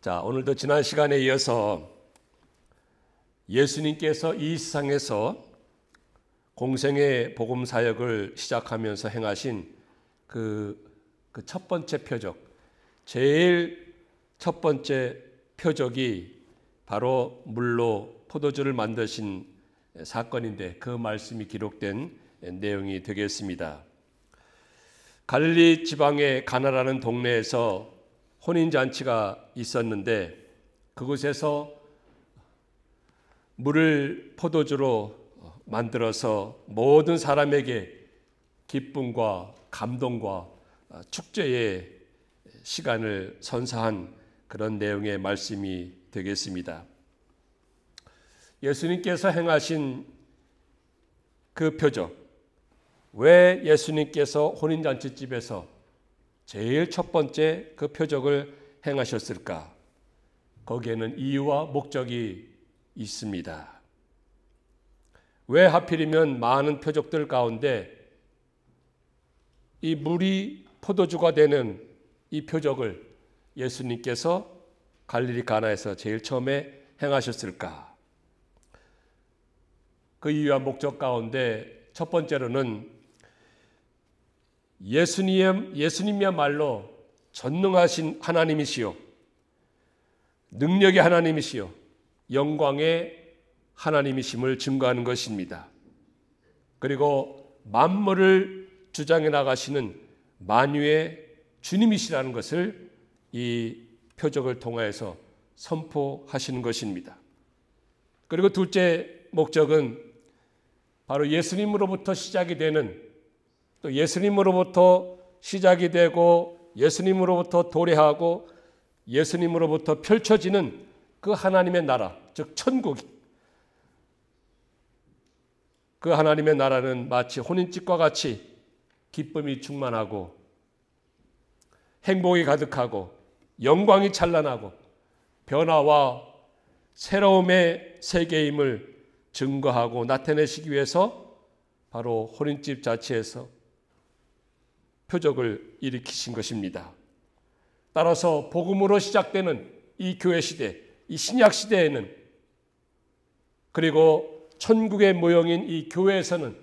자, 오늘도 지난 시간에 이어서 예수님께서 이 세상에서 공생의 복음 사역을 시작하면서 행하신 그 첫 번째 표적, 제일 첫 번째 표적이 바로 물로 포도주를 만드신 사건인데 그 말씀이 기록된 내용이 되겠습니다. 갈릴리 지방의 가나라는 동네에서 혼인잔치가 있었는데 그곳에서 물을 포도주로 만들어서 모든 사람에게 기쁨과 감동과 축제의 시간을 선사한 그런 내용의 말씀이 되겠습니다. 예수님께서 행하신 그 표적, 왜 예수님께서 혼인잔치집에서 제일 첫 번째 그 표적을 행하셨을까? 거기에는 이유와 목적이 있습니다. 왜 하필이면 많은 표적들 가운데 이 물이 포도주가 되는 이 표적을 예수님께서 갈릴리 가나에서 제일 처음에 행하셨을까? 그 이유와 목적 가운데 첫 번째로는 예수님이야말로 전능하신 하나님이시요, 능력의 하나님이시요, 영광의 하나님이심을 증거하는 것입니다. 그리고 만물을 주장해 나가시는 만유의 주님이시라는 것을 이 표적을 통하여서 선포하시는 것입니다. 그리고 둘째 목적은 바로 예수님으로부터 시작이 되는, 또 예수님으로부터 시작이 되고 예수님으로부터 도래하고 예수님으로부터 펼쳐지는 그 하나님의 나라, 즉 천국. 그 하나님의 나라는 마치 혼인집과 같이 기쁨이 충만하고 행복이 가득하고 영광이 찬란하고 변화와 새로움의 세계임을 증거하고 나타내시기 위해서 바로 혼인집 자체에서 표적을 일으키신 것입니다. 따라서 복음으로 시작되는 이 교회 시대, 이 신약 시대에는, 그리고 천국의 모형인 이 교회에서는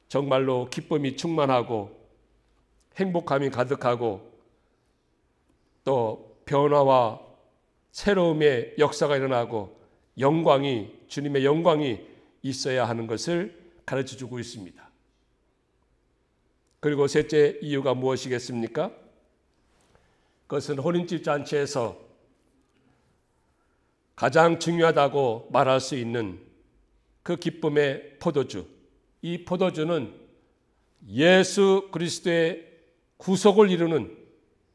정말로 기쁨이 충만하고 행복함이 가득하고 또 변화와 새로움의 역사가 일어나고 영광이, 주님의 영광이 있어야 하는 것을 가르쳐주고 있습니다. 그리고 셋째 이유가 무엇이겠습니까? 그것은 혼인집 잔치에서 가장 중요하다고 말할 수 있는 그 기쁨의 포도주, 이 포도주는 예수 그리스도의 구속을 이루는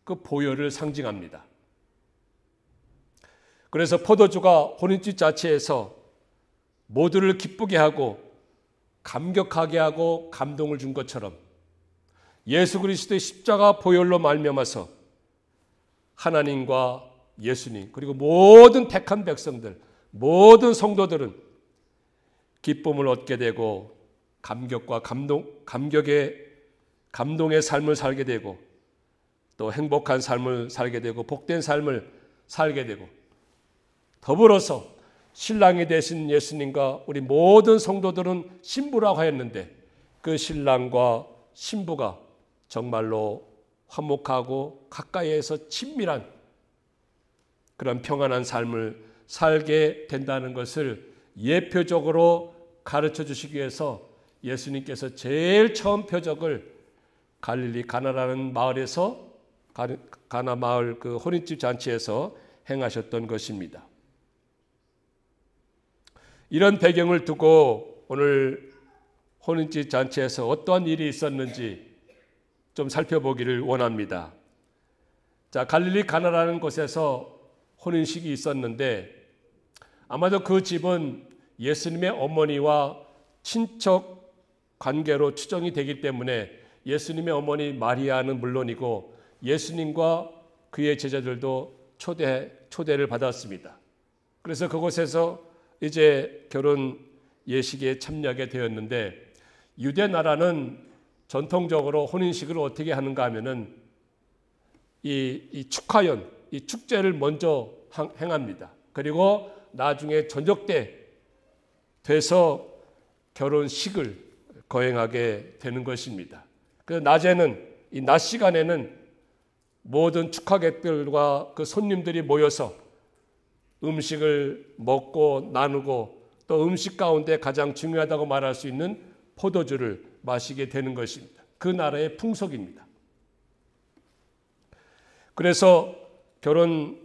그 보혈을 상징합니다. 그래서 포도주가 혼인집 자체에서 모두를 기쁘게 하고 감격하게 하고 감동을 준 것처럼 예수 그리스도의 십자가 보혈로 말미암아서 하나님과 예수님 그리고 모든 택한 백성들, 모든 성도들은 기쁨을 얻게 되고 감격과 감동의 삶을 살게 되고 또 행복한 삶을 살게 되고 복된 삶을 살게 되고 더불어서 신랑이 되신 예수님과 우리 모든 성도들은 신부라고 하였는데 그 신랑과 신부가 정말로 화목하고 가까이에서 친밀한 그런 평안한 삶을 살게 된다는 것을 예표적으로 가르쳐 주시기 위해서 예수님께서 제일 처음 표적을 갈릴리 가나라는 마을에서, 가나 마을 그 혼인집 잔치에서 행하셨던 것입니다. 이런 배경을 두고 오늘 혼인집 잔치에서 어떠한 일이 있었는지 좀 살펴보기를 원합니다. 자, 갈릴리 가나라는 곳에서 혼인식이 있었는데 아마도 그 집은 예수님의 어머니와 친척 관계로 추정이 되기 때문에 예수님의 어머니 마리아는 물론이고 예수님과 그의 제자들도 초대를 받았습니다. 그래서 그곳에서 이제 결혼 예식에 참여하게 되었는데 유대 나라는 전통적으로 혼인식을 어떻게 하는가 하면은 이 축하연, 이 축제를 먼저 행합니다. 그리고 나중에 저녁 때 돼서 결혼식을 거행하게 되는 것입니다. 그래서 낮에는, 이 낮 시간에는 모든 축하객들과 그 손님들이 모여서 음식을 먹고 나누고 또 음식 가운데 가장 중요하다고 말할 수 있는 포도주를 마시게 되는 것입니다. 그 나라의 풍속입니다. 그래서 결혼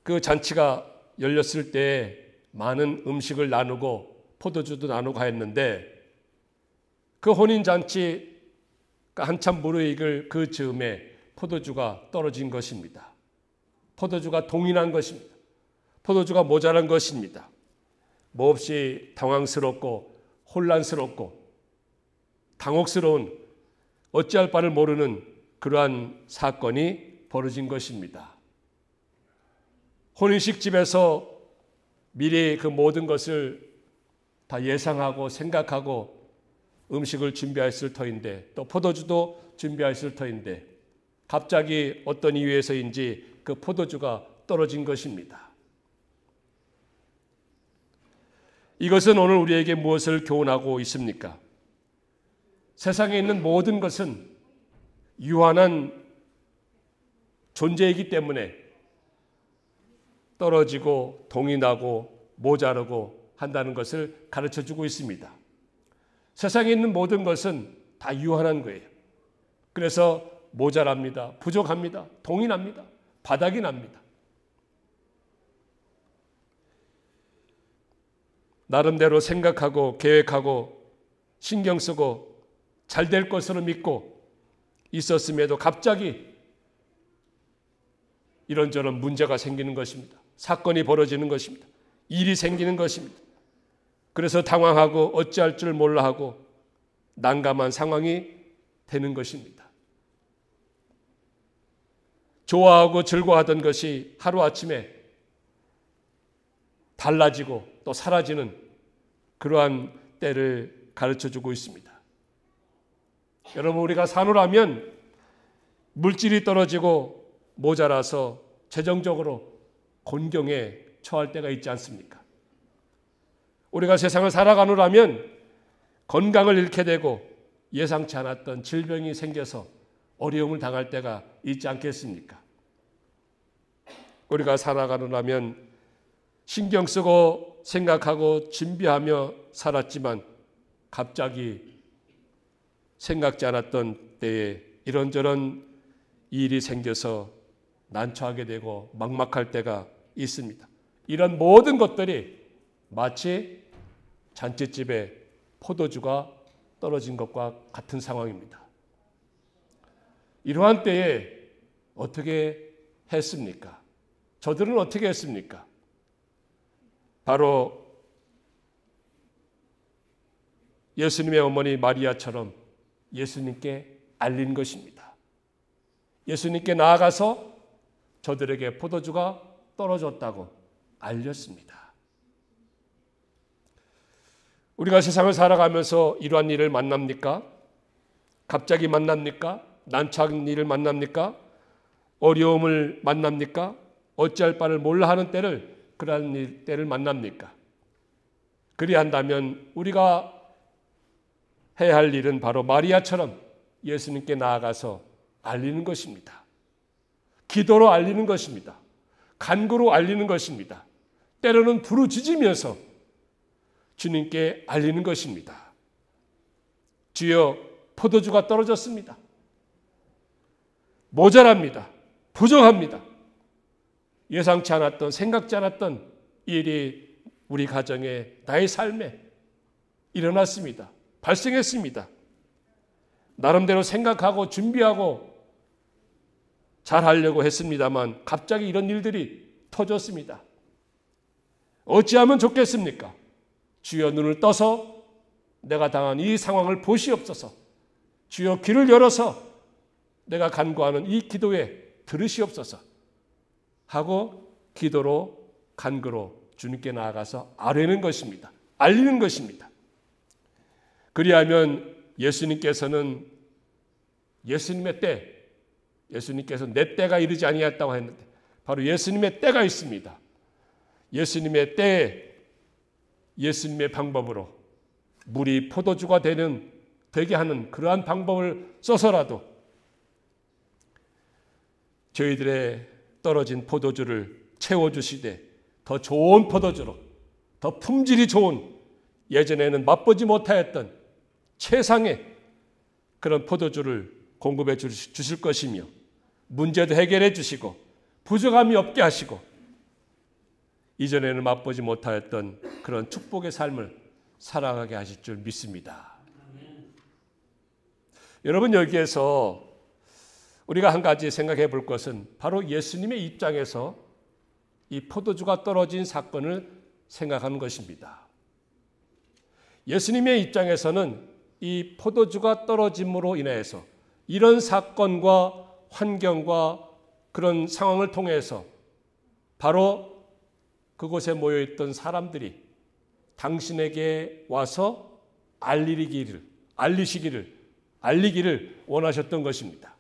그 잔치가 열렸을 때 많은 음식을 나누고 포도주도 나누고 했는데, 그 혼인잔치 한참 무르익을 그 즈음에 포도주가 떨어진 것입니다. 포도주가 동인한 것입니다. 포도주가 모자란 것입니다. 몹시 당황스럽고 혼란스럽고 당혹스러운, 어찌할 바를 모르는 그러한 사건이 벌어진 것입니다. 혼인식 집에서 미리 그 모든 것을 다 예상하고 생각하고 음식을 준비했을 터인데, 또 포도주도 준비했을 터인데 갑자기 어떤 이유에서인지 그 포도주가 떨어진 것입니다. 이것은 오늘 우리에게 무엇을 교훈하고 있습니까? 세상에 있는 모든 것은 유한한 존재이기 때문에 떨어지고 동인하고 모자르고 한다는 것을 가르쳐주고 있습니다. 세상에 있는 모든 것은 다 유한한 거예요. 그래서 모자랍니다. 부족합니다. 동인합니다. 바닥이 납니다. 나름대로 생각하고 계획하고 신경 쓰고 잘 될 것으로 믿고 있었음에도 갑자기 이런저런 문제가 생기는 것입니다. 사건이 벌어지는 것입니다. 일이 생기는 것입니다. 그래서 당황하고 어찌할 줄 몰라 하고 난감한 상황이 되는 것입니다. 좋아하고 즐거워하던 것이 하루아침에 달라지고 또 사라지는 그러한 때를 가르쳐주고 있습니다. 여러분, 우리가 사노라면 물질이 떨어지고 모자라서 재정적으로 곤경에 처할 때가 있지 않습니까? 우리가 세상을 살아가노라면 건강을 잃게 되고 예상치 않았던 질병이 생겨서 어려움을 당할 때가 있지 않겠습니까? 우리가 살아가노라면 신경 쓰고 생각하고 준비하며 살았지만 갑자기 생각지 않았던 때에 이런저런 일이 생겨서 난처하게 되고 막막할 때가 있습니다. 이런 모든 것들이 마치 잔치집에 포도주가 떨어진 것과 같은 상황입니다. 이러한 때에 어떻게 했습니까? 저들은 어떻게 했습니까? 바로 예수님의 어머니 마리아처럼 예수님께 알린 것입니다. 예수님께 나아가서 저들에게 포도주가 떨어졌다고 알렸습니다. 우리가 세상을 살아가면서 이러한 일을 만납니까? 갑자기 만납니까? 난처한 일을 만납니까? 어려움을 만납니까? 어찌할 바를 몰라 하는 때를, 그러한 때를 만납니까? 그리한다면 우리가 해야 할 일은 바로 마리아처럼 예수님께 나아가서 알리는 것입니다. 기도로 알리는 것입니다. 간구로 알리는 것입니다. 때로는 부르짖으면서 주님께 알리는 것입니다. 주여, 포도주가 떨어졌습니다. 모자랍니다. 부족합니다. 예상치 않았던, 생각지 않았던 일이 우리 가정에, 나의 삶에 일어났습니다. 발생했습니다. 나름대로 생각하고 준비하고 잘하려고 했습니다만 갑자기 이런 일들이 터졌습니다. 어찌하면 좋겠습니까? 주여, 눈을 떠서 내가 당한 이 상황을 보시옵소서. 주여, 귀를 열어서 내가 간구하는 이 기도에 들으시옵소서 하고 기도로, 간구로 주님께 나아가서 아뢰는 것입니다. 알리는 것입니다. 그리하면 예수님께서는 예수님의 때, 예수님께서 내 때가 이르지 아니하였다고 했는데 바로 예수님의 때가 있습니다. 예수님의 때에 예수님의 방법으로 물이 포도주가 되게 하는 그러한 방법을 써서라도 저희들의 떨어진 포도주를 채워주시되 더 좋은 포도주로, 더 품질이 좋은, 예전에는 맛보지 못하였던 최상의 그런 포도주를 공급해 주실 것이며 문제도 해결해 주시고 부족함이 없게 하시고 이전에는 맛보지 못하였던 그런 축복의 삶을 살아가게 하실 줄 믿습니다. 여러분, 여기에서 우리가 한 가지 생각해 볼 것은 바로 예수님의 입장에서 이 포도주가 떨어진 사건을 생각하는 것입니다. 예수님의 입장에서는 이 포도주가 떨어짐으로 인해서 이런 사건과 환경과 그런 상황을 통해서 바로 그곳에 모여있던 사람들이 당신에게 와서 알리기를 원하셨던 것입니다.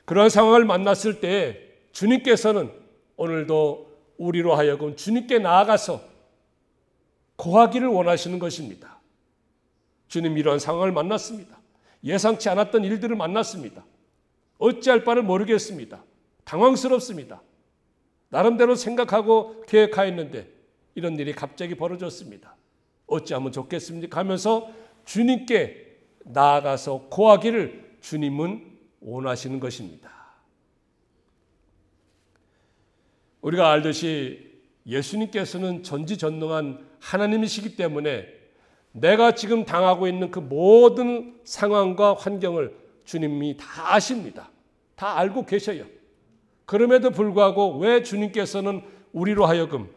그러한 상황을 만났을 때 주님께서는 오늘도 우리로 하여금 주님께 나아가서 고하기를 원하시는 것입니다. 주님, 이러한 상황을 만났습니다. 예상치 않았던 일들을 만났습니다. 어찌할 바를 모르겠습니다. 당황스럽습니다. 나름대로 생각하고 계획하였는데 이런 일이 갑자기 벌어졌습니다. 어찌하면 좋겠습니까? 하면서 주님께 나아가서 고하기를 주님은 원하시는 것입니다. 우리가 알듯이 예수님께서는 전지전능한 하나님이시기 때문에 내가 지금 당하고 있는 그 모든 상황과 환경을 주님이 다 아십니다. 다 알고 계셔요. 그럼에도 불구하고 왜 주님께서는 우리로 하여금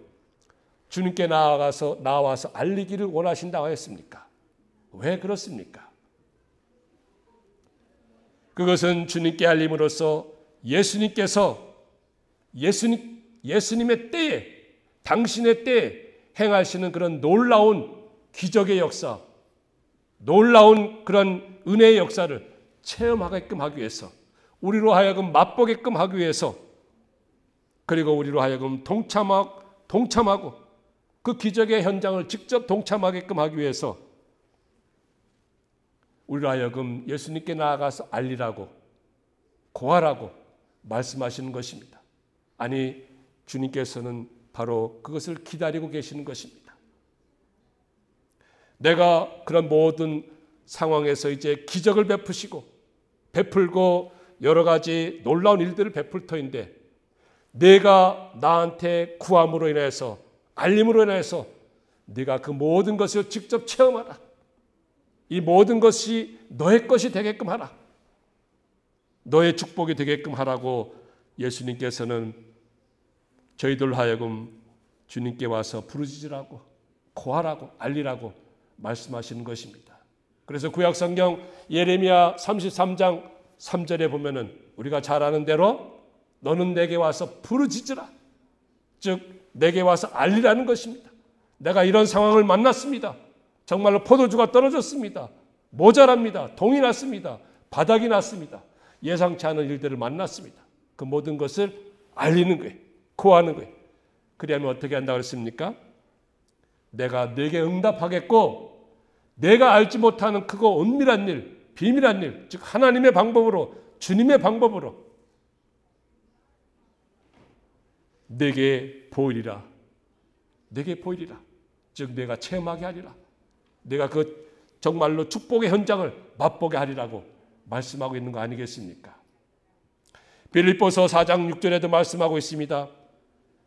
주님께 나와서 알리기를 원하신다고 했습니까? 왜 그렇습니까? 그것은 주님께 알림으로써 예수님께서 예수님의 때에, 당신의 때에 행하시는 그런 놀라운 기적의 역사, 놀라운 그런 은혜의 역사를 체험하게끔 하기 위해서, 우리로 하여금 맛보게끔 하기 위해서, 그리고 우리로 하여금 동참하고 그 기적의 현장을 직접 동참하게끔 하기 위해서 우리로 하여금 예수님께 나아가서 알리라고, 고하라고 말씀하시는 것입니다. 아니, 주님께서는 바로 그것을 기다리고 계시는 것입니다. 내가 그런 모든 상황에서 이제 기적을 베풀고 여러 가지 놀라운 일들을 베풀 터인데 내가 나한테 구함으로 인해서, 알림으로 인해서 네가 그 모든 것을 직접 체험하라. 이 모든 것이 너의 것이 되게끔 하라. 너의 축복이 되게끔 하라고 예수님께서는 저희들 하여금 주님께 와서 부르짖으라고, 고하라고, 알리라고 말씀하시는 것입니다. 그래서 구약성경 예레미야 33장 3절에 보면은 우리가 잘 아는 대로 너는 내게 와서 부르짖으라. 즉 내게 와서 알리라는 것입니다. 내가 이런 상황을 만났습니다. 정말로 포도주가 떨어졌습니다. 모자랍니다. 동이 났습니다. 바닥이 났습니다. 예상치 않은 일들을 만났습니다. 그 모든 것을 알리는 거예요. 고하는 거예요. 그리하면 어떻게 한다고 했습니까? 내가 네게 응답하겠고 내가 알지 못하는 크고 은밀한 일, 비밀한 일, 즉 하나님의 방법으로, 주님의 방법으로 내게 보이리라. 내게 보이리라. 즉 내가 체험하게 하리라. 내가 그 정말로 축복의 현장을 맛보게 하리라고 말씀하고 있는 거 아니겠습니까? 빌립보서 4장 6절에도 말씀하고 있습니다.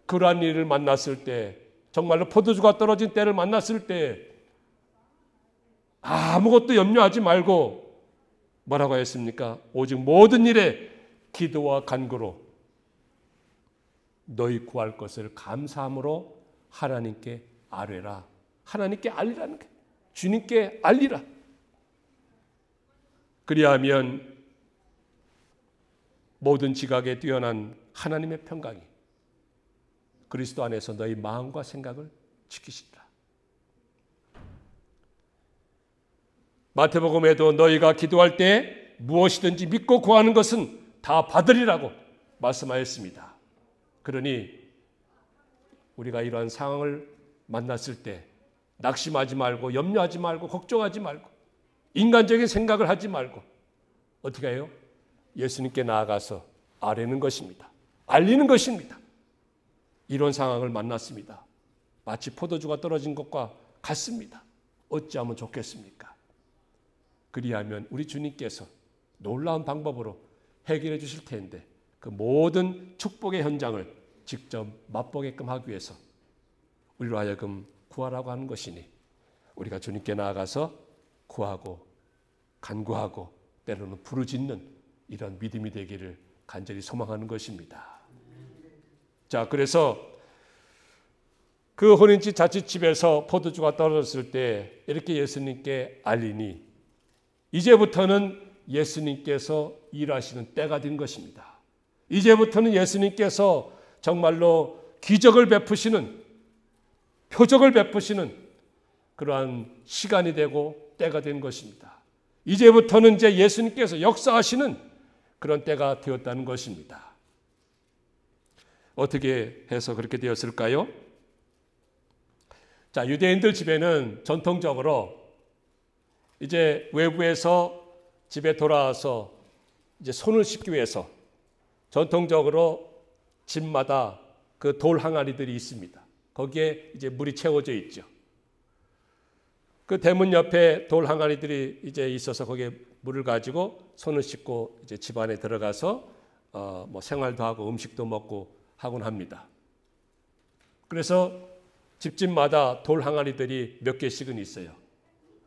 그러한 일을 만났을 때, 정말로 포도주가 떨어진 때를 만났을 때 아무것도 염려하지 말고 뭐라고 했습니까? 오직 모든 일에 기도와 간구로 너희 구할 것을 감사함으로 하나님께 아뢰라. 하나님께 알리라는 거예요. 주님께 알리라. 그리하면 모든 지각에 뛰어난 하나님의 평강이 그리스도 안에서 너희 마음과 생각을 지키시리라. 마태복음에도 너희가 기도할 때 무엇이든지 믿고 구하는 것은 다 받으리라고 말씀하였습니다. 그러니 우리가 이러한 상황을 만났을 때 낙심하지 말고 염려하지 말고 걱정하지 말고 인간적인 생각을 하지 말고 어떻게 해요? 예수님께 나아가서 아뢰는 것입니다. 알리는 것입니다. 이런 상황을 만났습니다. 마치 포도주가 떨어진 것과 같습니다. 어찌하면 좋겠습니까? 그리하면 우리 주님께서 놀라운 방법으로 해결해 주실 텐데 그 모든 축복의 현장을 직접 맛보게끔 하기 위해서 우리로 하여금 구하라고 하는 것이니 우리가 주님께 나아가서 구하고 간구하고 때로는 부르짖는 이런 믿음이 되기를 간절히 소망하는 것입니다. 자, 그래서 그 혼인집 자취집에서 포도주가 떨어졌을 때 이렇게 예수님께 알리니 이제부터는 예수님께서 일하시는 때가 된 것입니다. 이제부터는 예수님께서 정말로 기적을 베푸시는 표적을 베푸시는 그러한 시간이 되고 때가 된 것입니다. 이제부터는 이제 예수님께서 역사하시는 그런 때가 되었다는 것입니다. 어떻게 해서 그렇게 되었을까요? 자, 유대인들 집에는 전통적으로 이제 외부에서 집에 돌아와서 이제 손을 씻기 위해서 전통적으로 집마다 그 돌 항아리들이 있습니다. 거기에 이제 물이 채워져 있죠. 그 대문 옆에 돌 항아리들이 이제 있어서 거기에 물을 가지고 손을 씻고 이제 집 안에 들어가서 뭐 생활도 하고 음식도 먹고 하곤 합니다. 그래서 집집마다 돌 항아리들이 몇 개씩은 있어요.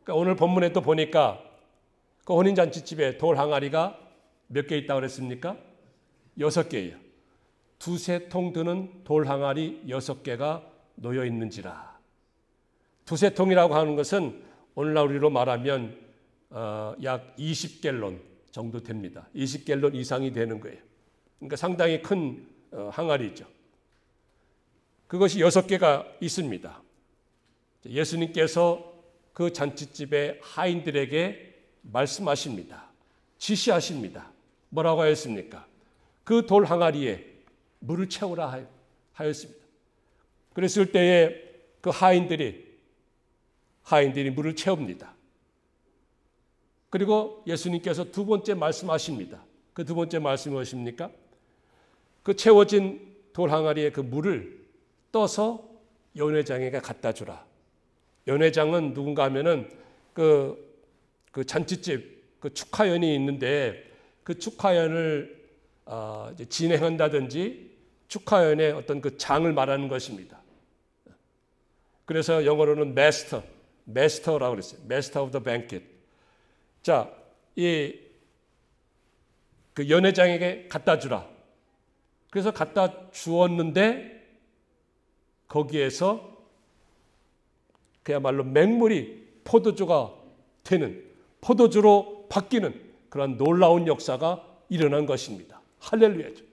그러니까 오늘 본문에 또 보니까 그 혼인잔치집에 돌 항아리가 몇 개 있다고 그랬습니까? 6개예요. 두세 통 드는 돌 항아리 6개가 놓여 있는지라. 두세 통이라고 하는 것은 오늘날 우리로 말하면 약 20갤론 정도 됩니다. 20갤론 이상이 되는 거예요. 그러니까 상당히 큰 항아리죠. 그것이 6개가 있습니다. 예수님께서 그 잔치집의 하인들에게 말씀하십니다. 지시하십니다. 뭐라고 하였습니까? 그 돌 항아리에 물을 채우라 하였습니다. 그랬을 때에 그 하인들이 물을 채웁니다. 그리고 예수님께서 두 번째 말씀하십니다. 그 두 번째 말씀이 무엇입니까? 그 채워진 돌 항아리에 그 물을 떠서 연회장에게 갖다 주라. 연회장은 누군가 하면은 그 잔치집 그 축하연이 있는데 그 축하연을 이제 진행한다든지 축하연의 어떤 그 장을 말하는 것입니다. 그래서 영어로는 master라고 그랬어요. Master of the banquet. 자, 그 연회장에게 갖다 주라. 그래서 갖다 주었는데 거기에서 그야말로 맹물이 포도주가 되는, 포도주로 바뀌는 그런 놀라운 역사가 일어난 것입니다. 할렐루야죠.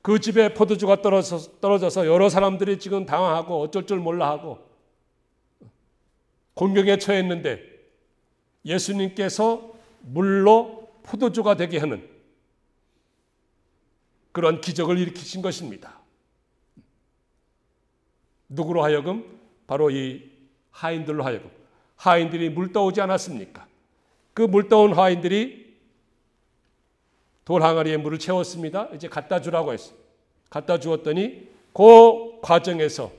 그 집에 포도주가 떨어져서 여러 사람들이 지금 당황하고 어쩔 줄 몰라 하고 곤경에 처했는데 예수님께서 물로 포도주가 되게 하는 그런 기적을 일으키신 것입니다. 누구로 하여금? 바로 이 하인들로 하여금. 하인들이 물 떠오지 않았습니까? 그 물 떠온 하인들이 돌 항아리에 물을 채웠습니다. 이제 갖다 주라고 했어요. 갖다 주었더니 그 과정에서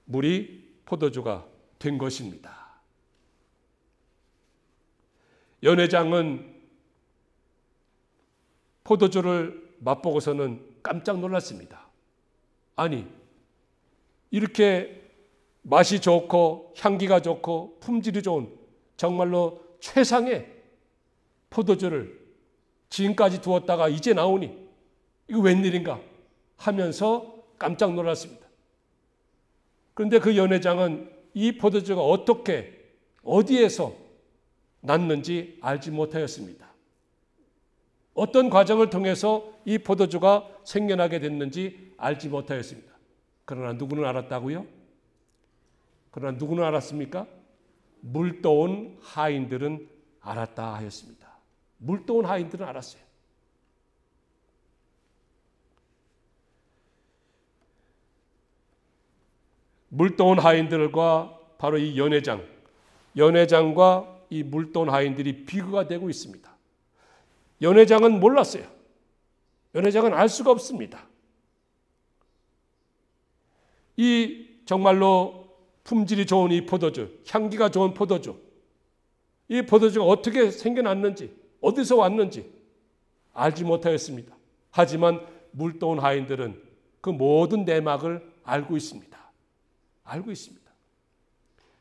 물이 포도주가 된 것입니다. 연회장은 포도주를 맛보고서는 깜짝 놀랐습니다. 아니, 이렇게 맛이 좋고 향기가 좋고 품질이 좋은 정말로 최상의 포도주를 지금까지 두었다가 이제 나오니 이거 웬일인가 하면서 깜짝 놀랐습니다. 그런데 그 연회장은 이 포도주가 어떻게 어디에서 났는지 알지 못하였습니다. 어떤 과정을 통해서 이 포도주가 생겨나게 됐는지 알지 못하였습니다. 그러나 누구는 알았다고요? 그러나 누구는 알았습니까? 물 떠온 하인들은 알았다 하였습니다. 물도온 하인들은 알았어요. 물도온 하인들과 바로 이 연회장과 이 물도온 하인들이 비교가 되고 있습니다. 연회장은 몰랐어요. 연회장은 알 수가 없습니다. 이 정말로 품질이 좋은 이 포도주, 향기가 좋은 포도주, 이 포도주가 어떻게 생겨났는지, 어디서 왔는지 알지 못하였습니다. 하지만 물도온 하인들은 그 모든 내막을 알고 있습니다. 알고 있습니다.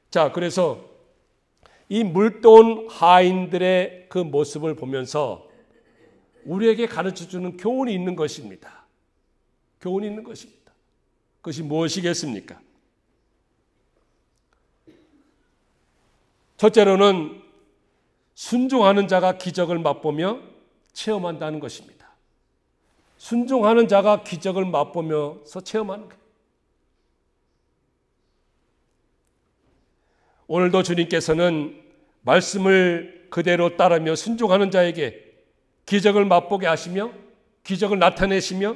자, 그래서 이 물도온 하인들의 그 모습을 보면서 우리에게 가르쳐주는 교훈이 있는 것입니다. 교훈이 있는 것입니다. 그것이 무엇이겠습니까? 첫째로는 순종하는 자가 기적을 맛보며 체험한다는 것입니다. 순종하는 자가 기적을 맛보면서 체험하는 것. 오늘도 주님께서는 말씀을 그대로 따르며 순종하는 자에게 기적을 맛보게 하시며 기적을 나타내시며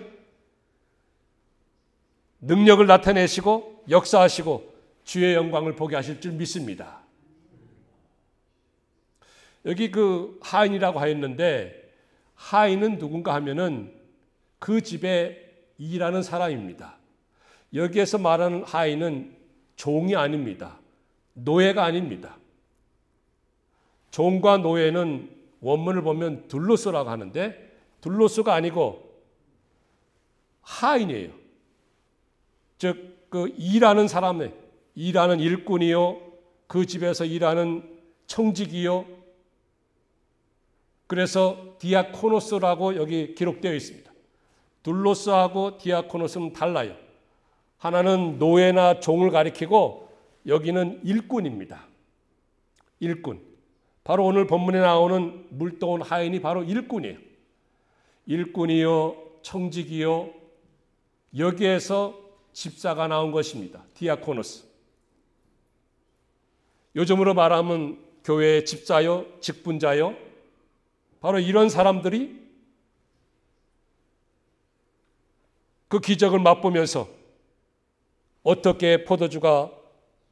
능력을 나타내시고 역사하시고 주의 영광을 보게 하실 줄 믿습니다. 여기 그 하인이라고 하였는데 하인은 누군가 하면은 그 집에 일하는 사람입니다. 여기에서 말하는 하인은 종이 아닙니다. 노예가 아닙니다. 종과 노예는 원문을 보면 둘로스라고 하는데 둘로스가 아니고 하인이에요. 즉 그 일하는 사람의 일하는 일꾼이요, 그 집에서 일하는 청직이요. 그래서 디아코노스라고 여기 기록되어 있습니다. 둘로스하고 디아코노스는 달라요. 하나는 노예나 종을 가리키고 여기는 일꾼입니다. 일꾼. 바로 오늘 본문에 나오는 물도온 하인이 바로 일꾼이에요. 일꾼이요, 청직이요, 여기에서 집사가 나온 것입니다. 디아코노스. 요즘으로 말하면 교회의 집사요, 직분자요. 바로 이런 사람들이 그 기적을 맛보면서 어떻게 포도주가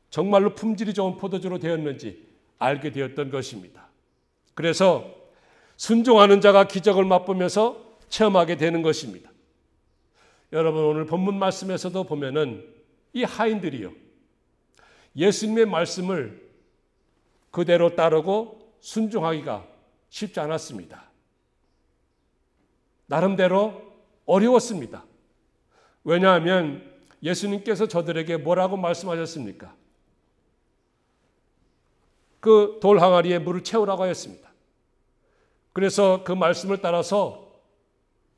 정말로 품질이 좋은 포도주로 되었는지 알게 되었던 것입니다. 그래서 순종하는 자가 기적을 맛보면서 체험하게 되는 것입니다. 여러분, 오늘 본문 말씀에서도 보면은 이 하인들이요, 예수님의 말씀을 그대로 따르고 순종하기가 쉽지 않았습니다. 나름대로 어려웠습니다. 왜냐하면 예수님께서 저들에게 뭐라고 말씀하셨습니까? 그 돌 항아리에 물을 채우라고 하였습니다. 그래서 그 말씀을 따라서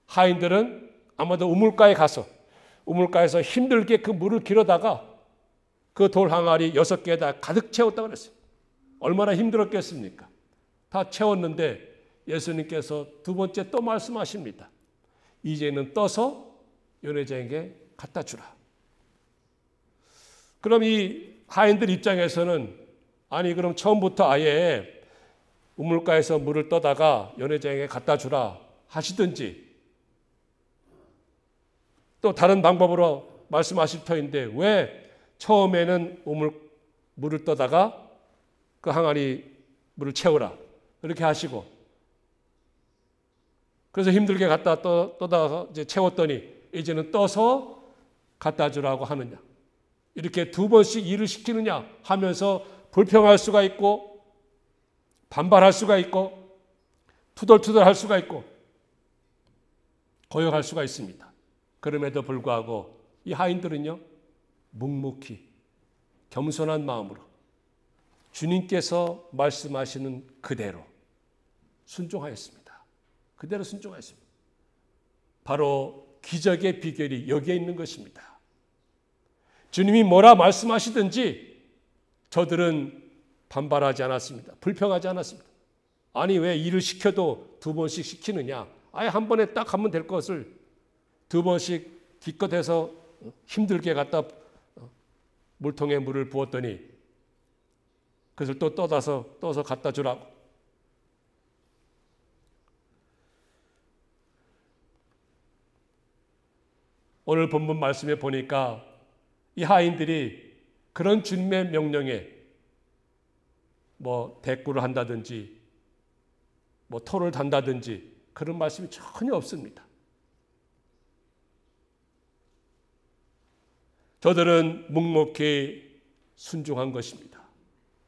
하인들은 아마도 우물가에 가서 우물가에서 힘들게 그 물을 길어다가 그 돌 항아리 6개에다 가득 채웠다고 그랬어요. 얼마나 힘들었겠습니까? 다 채웠는데 예수님께서 두 번째 또 말씀하십니다. 이제는 떠서 연회장에게 갖다 주라. 그럼 이 하인들 입장에서는 아니 그럼 처음부터 아예 우물가에서 물을 떠다가 연회장에게 갖다 주라 하시든지 또 다른 방법으로 말씀하실 터인데 왜 처음에는 물을 떠다가 그 항아리 물을 채우라 그렇게 하시고 그래서 힘들게 갖다 떠다가 이제 채웠더니 이제는 떠서 갖다 주라고 하느냐, 이렇게 두 번씩 일을 시키느냐 하면서 불평할 수가 있고 반발할 수가 있고 투덜투덜할 수가 있고 고역할 수가 있습니다. 그럼에도 불구하고 이 하인들은요, 묵묵히 겸손한 마음으로 주님께서 말씀하시는 그대로 순종하였습니다. 그대로 순종하였습니다. 바로 기적의 비결이 여기에 있는 것입니다. 주님이 뭐라 말씀하시든지 저들은 반발하지 않았습니다. 불평하지 않았습니다. 아니 왜 일을 시켜도 두 번씩 시키느냐, 아예 한 번에 딱 하면 될 것을 두 번씩 기껏해서 힘들게 갖다 물통에 물을 부었더니 그것을 또 떠서 갖다 주라고 오늘 본문 말씀에 보니까 이 하인들이 그런 주님의 명령에 대꾸를 한다든지 토를 단다든지 그런 말씀이 전혀 없습니다. 저들은 묵묵히 순종한 것입니다.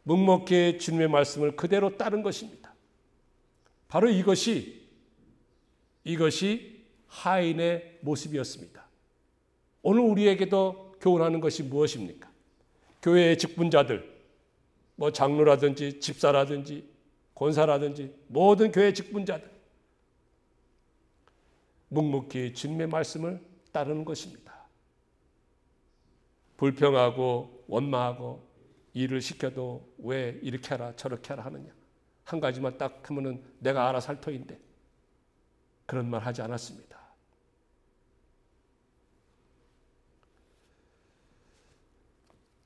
묵묵히 주님의 말씀을 그대로 따른 것입니다. 바로 이것이 하인의 모습이었습니다. 오늘 우리에게도 교훈하는 것이 무엇입니까? 교회의 직분자들, 장로라든지 집사라든지 권사라든지 모든 교회 직분자들, 묵묵히 주님의 말씀을 따르는 것입니다. 불평하고 원망하고 일을 시켜도 왜 이렇게 하라 저렇게 하라 하느냐, 한 가지만 딱 하면은 내가 알아서 할 터인데, 그런 말 하지 않았습니다.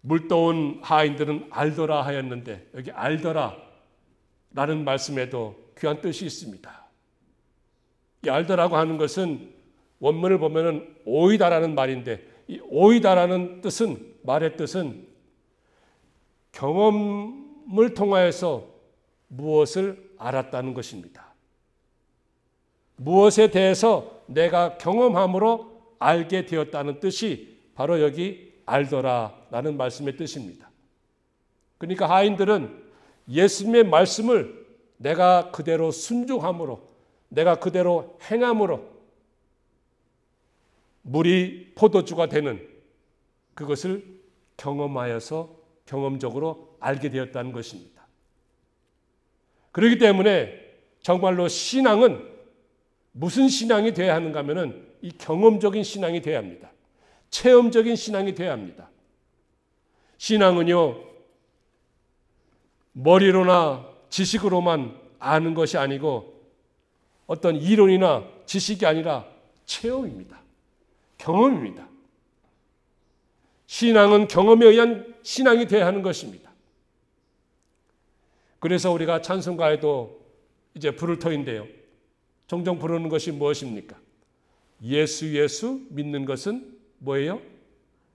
물떠온 하인들은 알더라 하였는데, 여기 알더라 라는 말씀에도 귀한 뜻이 있습니다. 이 알더라고 하는 것은 원문을 보면은 오이다라는 말인데, 이 오이다라는 뜻은, 말의 뜻은 경험을 통하여서 무엇을 알았다는 것입니다. 무엇에 대해서 내가 경험함으로 알게 되었다는 뜻이 바로 여기 알더라라는 말씀의 뜻입니다. 그러니까 하인들은 예수님의 말씀을 내가 그대로 순종함으로, 내가 그대로 행함으로 물이 포도주가 되는 그것을 경험하여서 경험적으로 알게 되었다는 것입니다. 그렇기 때문에 정말로 신앙은 무슨 신앙이 되어야 하는가 하면은 이 경험적인 신앙이 되어야 합니다. 체험적인 신앙이 되어야 합니다. 신앙은요, 머리로나 지식으로만 아는 것이 아니고 어떤 이론이나 지식이 아니라 체험입니다. 경험입니다. 신앙은 경험에 의한 신앙이 되어야 하는 것입니다. 그래서 우리가 찬송가에도 이제 부를 터인데요, 종종 부르는 것이 무엇입니까? 예수 예수 믿는 것은 뭐예요?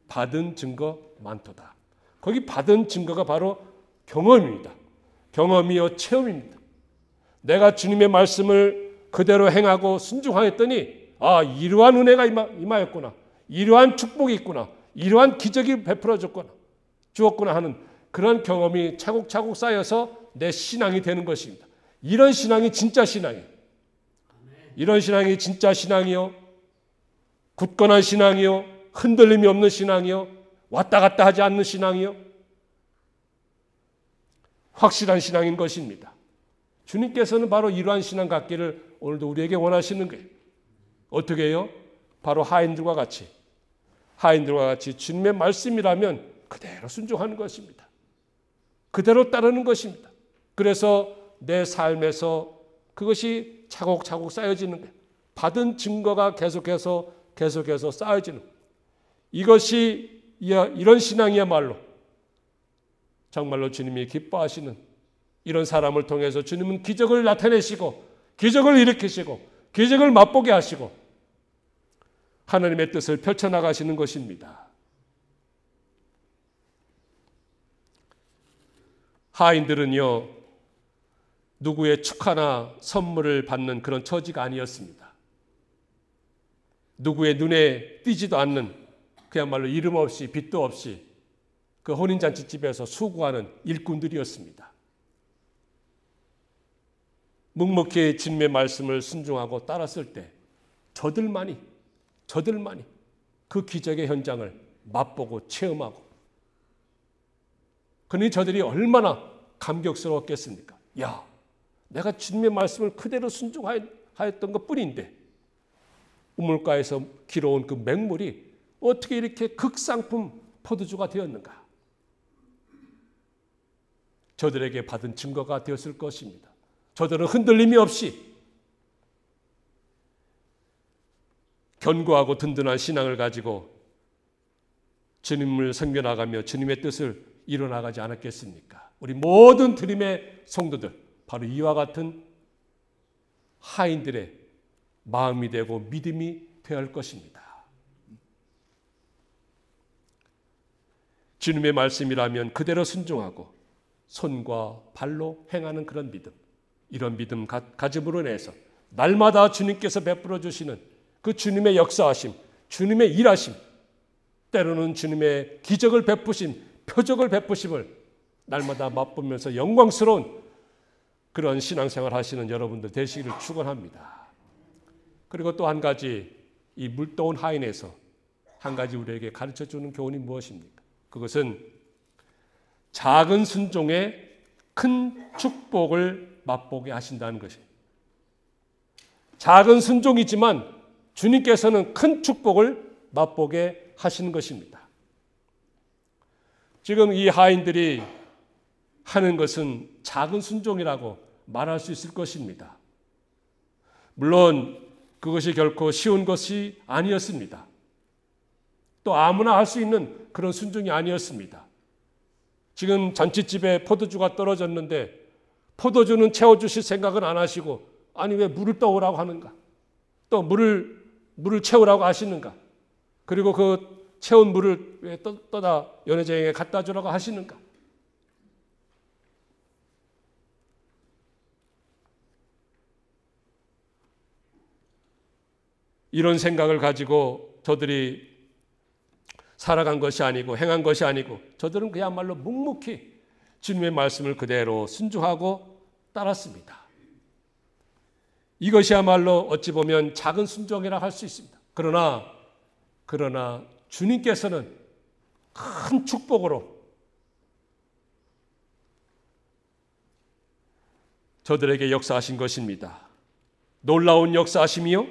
받은 증거 많도다. 거기 받은 증거가 바로 경험입니다. 경험이요 체험입니다. 내가 주님의 말씀을 그대로 행하고 순종하였더니 이러한 은혜가 임하였구나, 이러한 축복이 있구나, 이러한 기적이 베풀어졌구나, 주었구나 하는 그런 경험이 차곡차곡 쌓여서 내 신앙이 되는 것입니다. 이런 신앙이 진짜 신앙이에요. 이런 신앙이 진짜 신앙이요, 굳건한 신앙이요, 흔들림이 없는 신앙이요, 왔다 갔다 하지 않는 신앙이요, 확실한 신앙인 것입니다. 주님께서는 바로 이러한 신앙 갖기를 오늘도 우리에게 원하시는 거예요. 어떻게 해요? 바로 하인들과 같이 주님의 말씀이라면 그대로 순종하는 것입니다. 그대로 따르는 것입니다. 그래서 내 삶에서 그것이 차곡차곡 쌓여지는 거예요. 받은 증거가 계속해서 쌓여지는 거예요. 이것이, 이런 신앙이야말로 정말로 주님이 기뻐하시는 이런 사람을 통해서 주님은 기적을 나타내시고 기적을 일으키시고 기적을 맛보게 하시고 하나님의 뜻을 펼쳐나가시는 것입니다. 하인들은요, 누구의 축하나 선물을 받는 그런 처지가 아니었습니다. 누구의 눈에 띄지도 않는, 그야말로 이름 없이 빚도 없이 그 혼인잔치집에서 수고하는 일꾼들이었습니다. 묵묵히 주님의 말씀을 순종하고 따랐을 때 저들만이 그 기적의 현장을 맛보고 체험하고, 그러니 저들이 얼마나 감격스러웠겠습니까? 야, 내가 주님의 말씀을 그대로 순종하였던 것뿐인데 우물가에서 길어온 그 맹물이 어떻게 이렇게 극상품 포도주가 되었는가? 저들에게 받은 증거가 되었을 것입니다. 저들은 흔들림이 없이 견고하고 든든한 신앙을 가지고 주님을 섬겨나가며 주님의 뜻을 이뤄나가지 않았겠습니까? 우리 모든 드림의 성도들, 바로 이와 같은 하인들의 마음이 되고 믿음이 되어야 할 것입니다. 주님의 말씀이라면 그대로 순종하고 손과 발로 행하는 그런 믿음, 이런 믿음 가짐으로 인해서 날마다 주님께서 베풀어 주시는 그 주님의 역사하심, 주님의 일하심, 때로는 주님의 기적을 베푸심, 표적을 베푸심을 날마다 맛보면서 영광스러운 그런 신앙생활 하시는 여러분들 되시기를 축원합니다. 그리고 또 한 가지, 이 물더운 하인에서 한 가지 우리에게 가르쳐주는 교훈이 무엇입니까? 그것은 작은 순종에 큰 축복을 맛보게 하신다는 것입니다. 작은 순종이지만 주님께서는 큰 축복을 맛보게 하시는 것입니다. 지금 이 하인들이 하는 것은 작은 순종이라고 말할 수 있을 것입니다. 물론 그것이 결코 쉬운 것이 아니었습니다. 또 아무나 할 수 있는 그런 순종이 아니었습니다. 지금 잔치집에 포도주가 떨어졌는데 포도주는 채워주실 생각은 안 하시고, 아니 왜 물을 떠오라고 하는가? 또 물을 채우라고 하시는가? 그리고 그 채운 물을 왜 떠다 연회장에 갖다 주라고 하시는가? 이런 생각을 가지고 저들이 살아간 것이 아니고 행한 것이 아니고, 저들은 그야말로 묵묵히 주님의 말씀을 그대로 순종하고 따랐습니다. 이것이야말로 어찌 보면 작은 순종이라 할 수 있습니다. 그러나 주님께서는 큰 축복으로 저들에게 역사하신 것입니다. 놀라운 역사하심이요,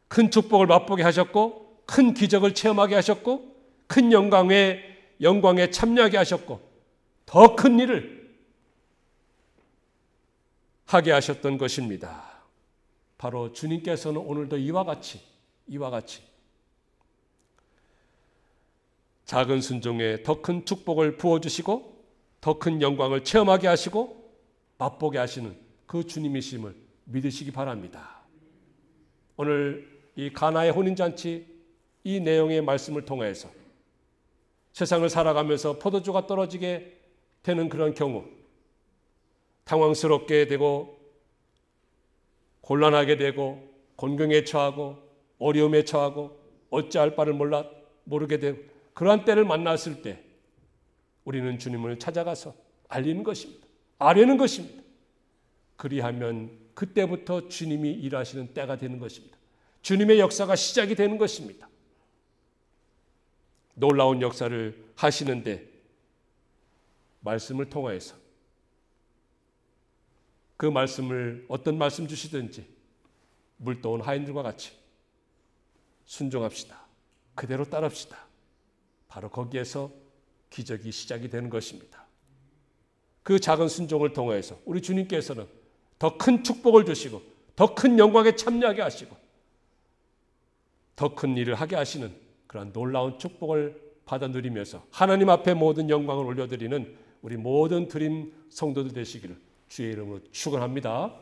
큰 축복을 맛보게 하셨고, 큰 기적을 체험하게 하셨고, 큰 영광에 참여하게 하셨고, 더 큰 일을 하게 하셨던 것입니다. 바로 주님께서는 오늘도 이와 같이 작은 순종에 더 큰 축복을 부어주시고, 더 큰 영광을 체험하게 하시고 맛보게 하시는 그 주님이심을 믿으시기 바랍니다. 오늘 이 가나의 혼인잔치, 이 내용의 말씀을 통해서 세상을 살아가면서 포도주가 떨어지게 되는 그런 경우, 당황스럽게 되고 곤란하게 되고 곤경에 처하고 어려움에 처하고 어찌할 바를 모르게 되고, 그러한 때를 만났을 때 우리는 주님을 찾아가서 알리는 것입니다. 아뢰는 것입니다. 그리하면 그때부터 주님이 일하시는 때가 되는 것입니다. 주님의 역사가 시작이 되는 것입니다. 놀라운 역사를 하시는데 말씀을 통하여서 그 말씀을 어떤 말씀 주시든지 물떠온 하인들과 같이 순종합시다. 그대로 따릅시다. 바로 거기에서 기적이 시작이 되는 것입니다. 그 작은 순종을 통해서 우리 주님께서는 더 큰 축복을 주시고, 더 큰 영광에 참여하게 하시고, 더 큰 일을 하게 하시는 그런 놀라운 축복을 받아 누리면서 하나님 앞에 모든 영광을 올려드리는 우리 모든 드림 성도들 되시기를 주의 이름으로 축원합니다.